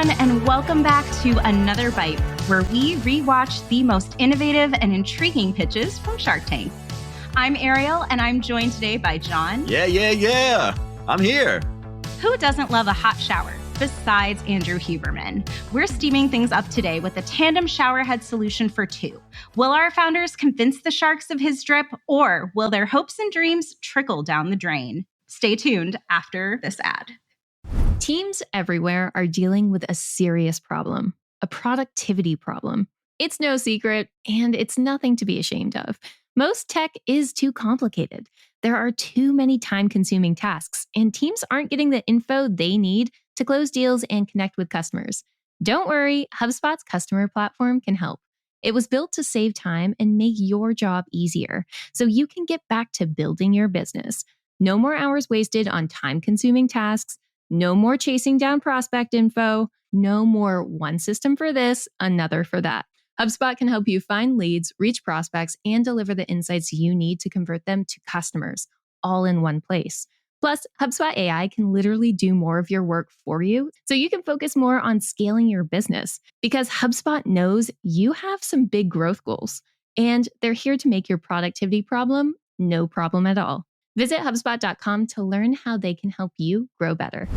everyone, and welcome back to Another Bite, where we rewatch the most innovative and intriguing pitches from Shark Tank. I'm Ariel, and I'm joined today by Jon. Yeah. I'm here. Who doesn't love a hot shower, besides Andrew Huberman? We're steaming things up today with a tandem showerhead solution for two. Will our founders convince the sharks of his drip, or will their hopes and dreams trickle down the drain? Stay tuned after this ad. Teams everywhere are dealing with a serious problem, a productivity problem. It's no secret, and it's nothing to be ashamed of. Most tech is too complicated. There are too many time-consuming tasks, and teams aren't getting the info they need to close deals and connect with customers. Don't worry, HubSpot's customer platform can help. It was built to save time and make your job easier, so you can get back to building your business. No more hours wasted on time-consuming tasks. No more chasing down prospect info. No more one system for this, another for that. HubSpot can help you find leads, reach prospects, and deliver the insights you need to convert them to customers, all in one place. Plus, HubSpot AI can literally do more of your work for you, so you can focus more on scaling your business. Because HubSpot knows you have some big growth goals, and they're here to make your productivity problem no problem at all. Visit HubSpot.com to learn how they can help you grow better.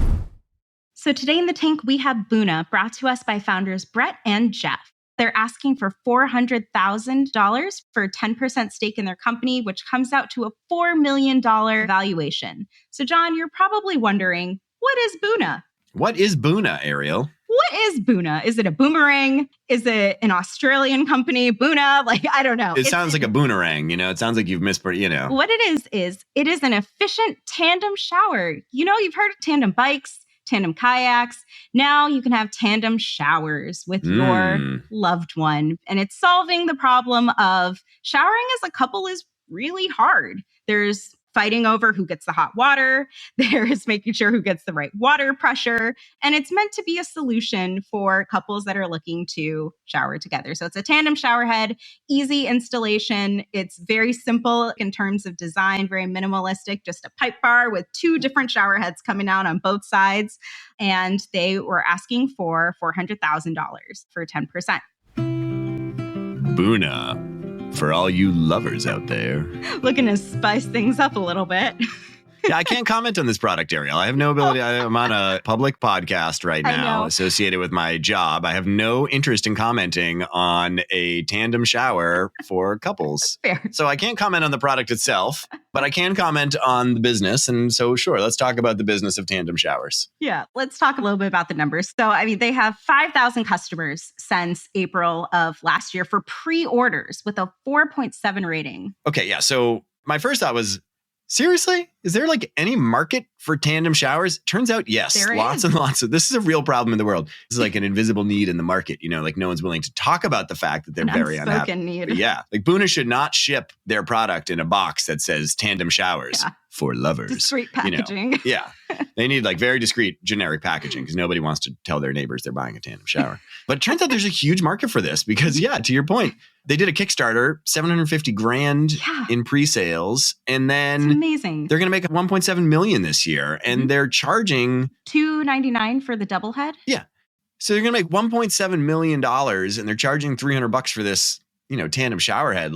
So today in the tank, we have Boona, brought to us by founders Brett and Jeff. They're asking for $400,000 for a 10% stake in their company, which comes out to a $4 million valuation. So Jon, you're probably wondering, what is Boona? What is Boona, Ariel? What is Boona? Is it a boomerang? Is it an Australian company? Boona? I don't know. It sounds like a boomerang, It sounds like you've mispronounced, What it is it is an efficient tandem shower. You've heard of tandem bikes, tandem kayaks. Now you can have tandem showers with your loved one. And it's solving the problem of showering as a couple is really hard. There's fighting over who gets the hot water. There's making sure who gets the right water pressure. And it's meant to be a solution for couples that are looking to shower together. So it's a tandem shower head, easy installation. It's very simple in terms of design, very minimalistic, just a pipe bar with two different shower heads coming out on both sides. And they were asking for $400,000 for 10%. Boona. For all you lovers out there. Looking to spice things up a little bit. Yeah, I can't comment on this product, Ariel. I have no ability. I'm on a public podcast right now associated with my job. I have no interest in commenting on a tandem shower for couples. Fair. So I can't comment on the product itself, but I can comment on the business. And so, sure, let's talk about the business of tandem showers. Yeah, let's talk a little bit about the numbers. So, they have 5,000 customers since April of last year for pre-orders with a 4.7 rating. Okay, yeah. So my first thought was, seriously? Is there any market for tandem showers? Turns out, yes. There lots is. And lots of. This is a real problem in the world. This is like an invisible need in the market. No one's willing to talk about the fact that they're very unhappy. Need. But yeah, Boona should not ship their product in a box that says tandem showers for lovers. Discreet packaging. Yeah, they need very discreet generic packaging because nobody wants to tell their neighbors they're buying a tandem shower. But it turns out there's a huge market for this because, to your point, they did a Kickstarter, $750,000 in pre-sales, and then it's amazing. They're going to make $1.7 million this year, and they're charging $299 for the double head. Yeah, so they're going to make $1.7 million, and they're charging $300 for this, tandem shower head.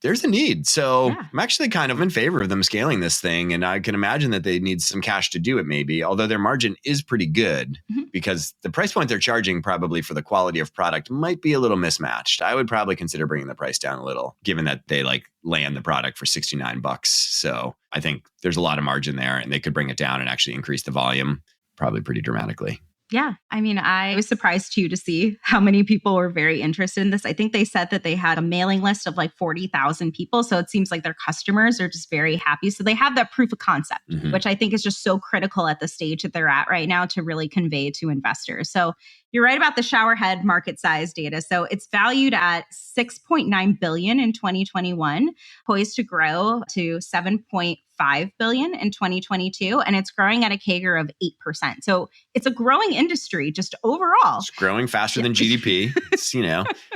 There's a need. So I'm actually kind of in favor of them scaling this thing. And I can imagine that they need some cash to do it maybe, although their margin is pretty good because the price point they're charging probably for the quality of product might be a little mismatched. I would probably consider bringing the price down a little, given that they land the product for $69. So I think there's a lot of margin there and they could bring it down and actually increase the volume probably pretty dramatically. Yeah. I was surprised too to see how many people were very interested in this. I think they said that they had a mailing list of 40,000 people. So it seems like their customers are just very happy. So they have that proof of concept, which I think is just so critical at the stage that they're at right now to really convey to investors. So you're right about the shower head market size data. So it's valued at $6.9 billion in 2021, poised to grow to $7.5 billion in 2022, and it's growing at a CAGR of 8%. So it's a growing industry just overall. It's growing faster than GDP. It's,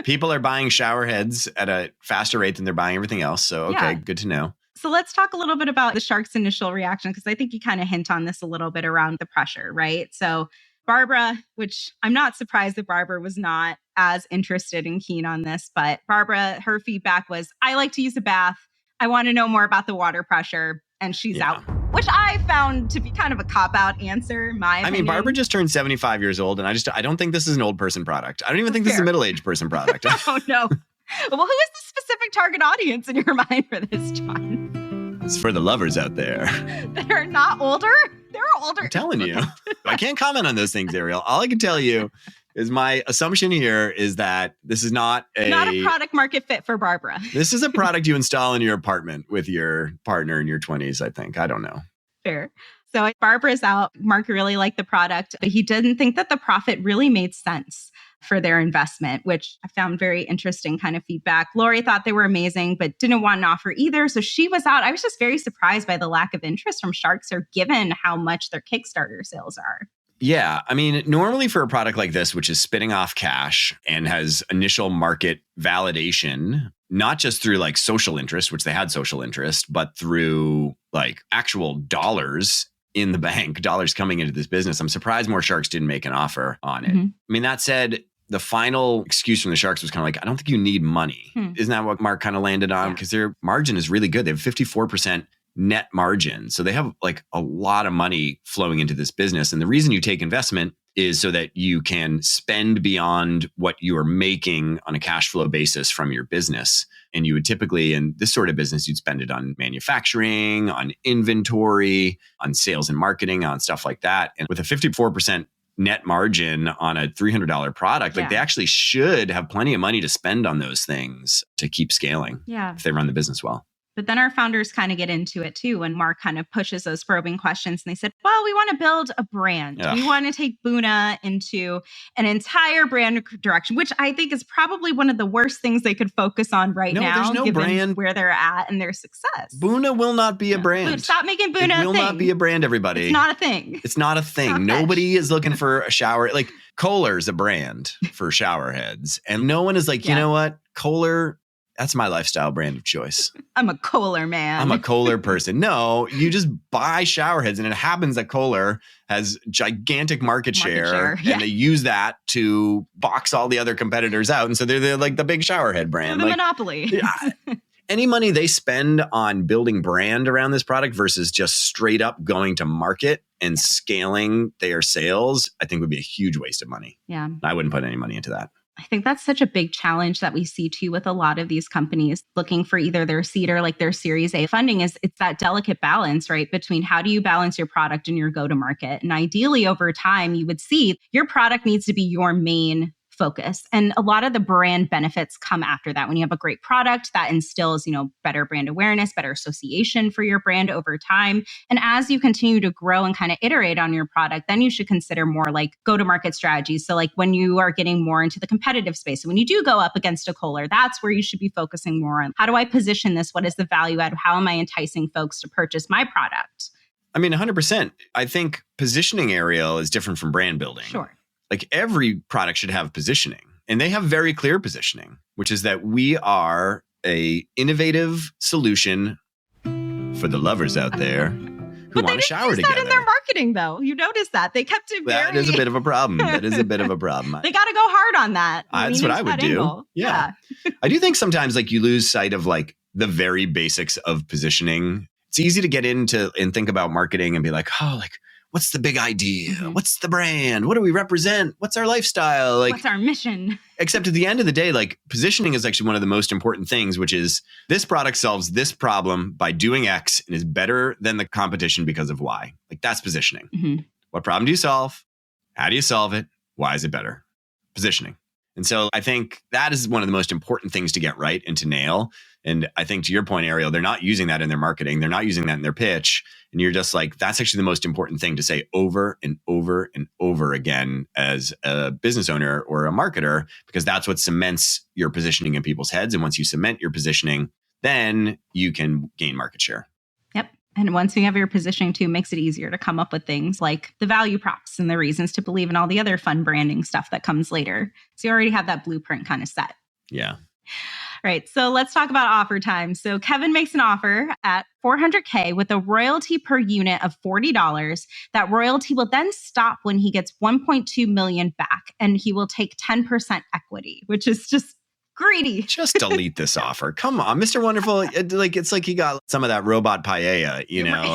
people are buying shower heads at a faster rate than they're buying everything else. So, good to know. So let's talk a little bit about the shark's initial reaction, because I think you kind of hint on this a little bit around the pressure, right? So Barbara, which I'm not surprised that Barbara was not as interested and keen on this, but Barbara, her feedback was, I like to use a bath. I want to know more about the water pressure. And she's out, which I found to be kind of a cop-out answer, my opinion. I mean, Barbara just turned 75 years old, and I don't think this is an old person product. I don't even think this is a middle-aged person product. Oh, no. Well, who is the specific target audience in your mind for this, Jon? It's for the lovers out there. They're not older? They're older. I'm telling you. I can't comment on those things, Ariel. All I can tell you is my assumption here is that this is not a product market fit for Barbara. This is a product you install in your apartment with your partner in your 20s, I think. I don't know. Fair. So Barbara's out. Mark really liked the product, but he didn't think that the profit really made sense for their investment, which I found very interesting kind of feedback. Lori thought they were amazing, but didn't want an offer either. So she was out. I was just very surprised by the lack of interest from Sharkster, given how much their Kickstarter sales are. Yeah. I mean, normally for a product like this, which is spitting off cash and has initial market validation, not just through like social interest, which they had social interest, but through like actual dollars in the bank, dollars coming into this business. I'm surprised more sharks didn't make an offer on it. Mm-hmm. I mean, that said, the final excuse from the sharks was kind of like, I don't think you need money. Isn't that what Mark kind of landed on? Because their margin is really good. They have 54% net margin. So they have like a lot of money flowing into this business. And the reason you take investment is so that you can spend beyond what you are making on a cash flow basis from your business. And you would typically, in this sort of business, you'd spend it on manufacturing, on inventory, on sales and marketing, on stuff like that. And with a 54% net margin on a $300 product, like they actually should have plenty of money to spend on those things to keep scaling if they run the business well. But then our founders kind of get into it too when Mark kind of pushes those probing questions. And they said, well, we want to build a brand. Yeah. We want to take Boona into an entire brand direction, which I think is probably one of the worst things they could focus on now, there's no given brand where they're at and their success. Boona will not be a brand. Stop making Boona a thing. It will not be a brand, everybody. It's not a thing. It's not a thing. Nobody is looking for a shower. Like Kohler's a brand for shower heads. And no one is like, you know what? Kohler, that's my lifestyle brand of choice. I'm a Kohler man. I'm a Kohler person. No, you just buy shower heads, and it happens that Kohler has gigantic market share. And they use that to box all the other competitors out. And so they're like the big shower head brand. They're the monopoly. Any money they spend on building brand around this product versus just straight up going to market and scaling their sales, I think would be a huge waste of money. Yeah. I wouldn't put any money into that. I think that's such a big challenge that we see too with a lot of these companies looking for either their seed or like their Series A funding is it's that delicate balance, right? Between how do you balance your product and your go-to-market? And ideally over time, you would see your product needs to be your main focus. And a lot of the brand benefits come after that. When you have a great product that instills, better brand awareness, better association for your brand over time. And as you continue to grow and kind of iterate on your product, then you should consider more like go-to-market strategies. So like when you are getting more into the competitive space, and when you do go up against a Kohler, that's where you should be focusing more on how do I position this? What is the value add? How am I enticing folks to purchase my product? I mean, 100%. I think positioning, Ariel, is different from brand building. Sure. Like every product should have positioning, and they have very clear positioning, which is that we are a innovative solution for the lovers out there who want to shower together. But they didn't use that in their marketing, though. You noticed that. They kept it very... That is a bit of a problem. They got to go hard on that. That's what I would do. Yeah. I do think sometimes like you lose sight of like the very basics of positioning. It's easy to get into and think about marketing and be like, oh, like, what's the big idea? Mm-hmm. What's the brand? What do we represent? What's our lifestyle? Like, what's our mission? Except at the end of the day, like positioning is actually one of the most important things, which is this product solves this problem by doing X and is better than the competition because of Y. Like that's positioning. Mm-hmm. What problem do you solve? How do you solve it? Why is it better? Positioning. And so I think that is one of the most important things to get right and to nail. And I think to your point, Ariel, they're not using that in their marketing. They're not using that in their pitch. And you're just like, that's actually the most important thing to say over and over and over again as a business owner or a marketer, because that's what cements your positioning in people's heads. And once you cement your positioning, then you can gain market share. Yep. And once you have your positioning too, makes it easier to come up with things like the value props and the reasons to believe in all the other fun branding stuff that comes later. So you already have that blueprint kind of set. Yeah. Right. So let's talk about offer time. So Kevin makes an offer at $400K with a royalty per unit of $40. That royalty will then stop when he gets $1.2 million back, and he will take 10% equity, which is just greedy. Just delete this offer. Come on, Mr. Wonderful. It's like he got some of that robot paella,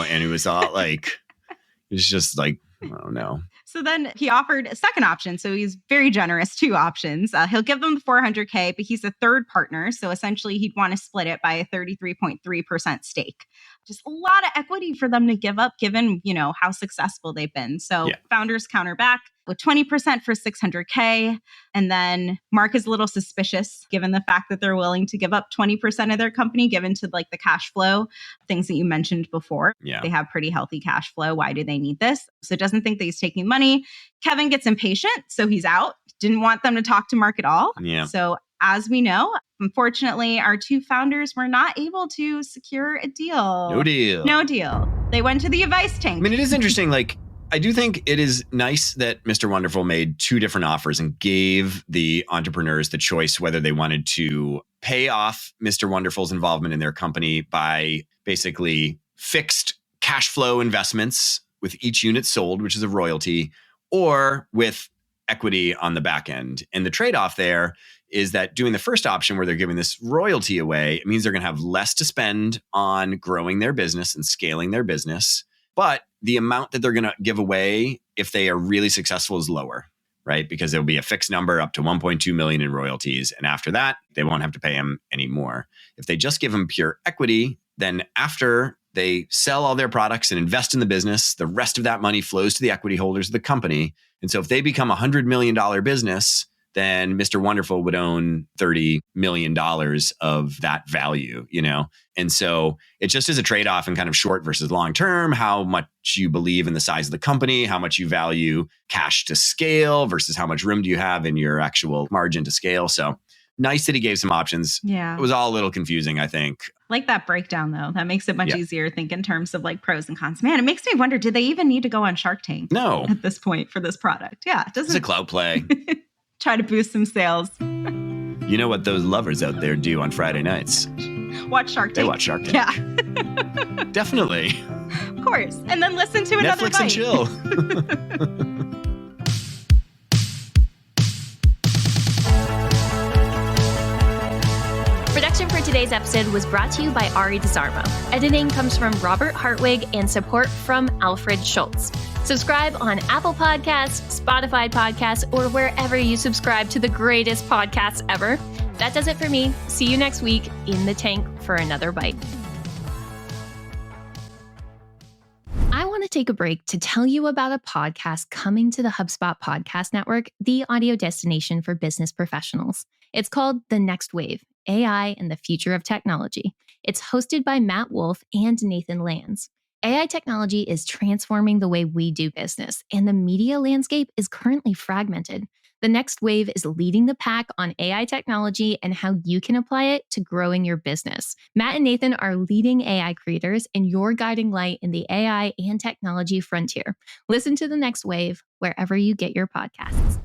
and it was all like, it was just like, I don't know. So then he offered a second option. So he's very generous, 2 options. He'll give them the $400K, but he's a third partner. So essentially he'd want to split it by a 33.3% stake. Just a lot of equity for them to give up, given, how successful they've been. So founders counter back with 20% for $600K. And then Mark is a little suspicious, given the fact that they're willing to give up 20% of their company, given to like the cash flow, things that you mentioned before. Yeah. They have pretty healthy cash flow. Why do they need this? So doesn't think that he's taking money. Kevin gets impatient, so he's out. Didn't want them to talk to Mark at all. Yeah. So as we know, unfortunately, our 2 founders were not able to secure a deal. No deal. They went to the advice tank. I mean, it is interesting. Like, I do think it is nice that Mr. Wonderful made 2 different offers and gave the entrepreneurs the choice whether they wanted to pay off Mr. Wonderful's involvement in their company by basically fixed cash flow investments with each unit sold, which is a royalty, or with equity on the back end. And the trade-off there is that doing the first option where they're giving this royalty away, it means they're going to have less to spend on growing their business and scaling their business. But the amount that they're going to give away if they are really successful is lower, right? Because there'll be a fixed number up to 1.2 million in royalties. And after that, they won't have to pay them anymore. If they just give them pure equity, then after they sell all their products and invest in the business, the rest of that money flows to the equity holders of the company. And so if they become a $100 million business, then Mr. Wonderful would own $30 million of that value, And so it just is a trade-off in kind of short versus long term, how much you believe in the size of the company, how much you value cash to scale versus how much room do you have in your actual margin to scale. So nice that he gave some options. Yeah. It was all a little confusing, I think. Like that breakdown, though. That makes it much easier to think in terms of like pros and cons. Man, it makes me wonder, did they even need to go on Shark Tank? No. At this point for this product? Yeah. It doesn't. It's a clout play. Try to boost some sales. You know what those lovers out there do on Friday nights? Watch Shark Tank. They watch Shark Tank. Yeah. Definitely. Of course. And then listen to another Netflix and chill. Production for today's episode was brought to you by Arie Desormeaux. Editing comes from Robert Hartwig and support from Alfred Schulz. Subscribe on Apple Podcasts, Spotify Podcasts, or wherever you subscribe to the greatest podcasts ever. That does it for me. See you next week in the tank for another bite. I want to take a break to tell you about a podcast coming to the HubSpot Podcast Network, the audio destination for business professionals. It's called The Next Wave, AI and the Future of Technology. It's hosted by Matt Wolf and Nathan Lands. AI technology is transforming the way we do business, and the media landscape is currently fragmented. The Next Wave is leading the pack on AI technology and how you can apply it to growing your business. Matt and Nathan are leading AI creators and your guiding light in the AI and technology frontier. Listen to The Next Wave wherever you get your podcasts.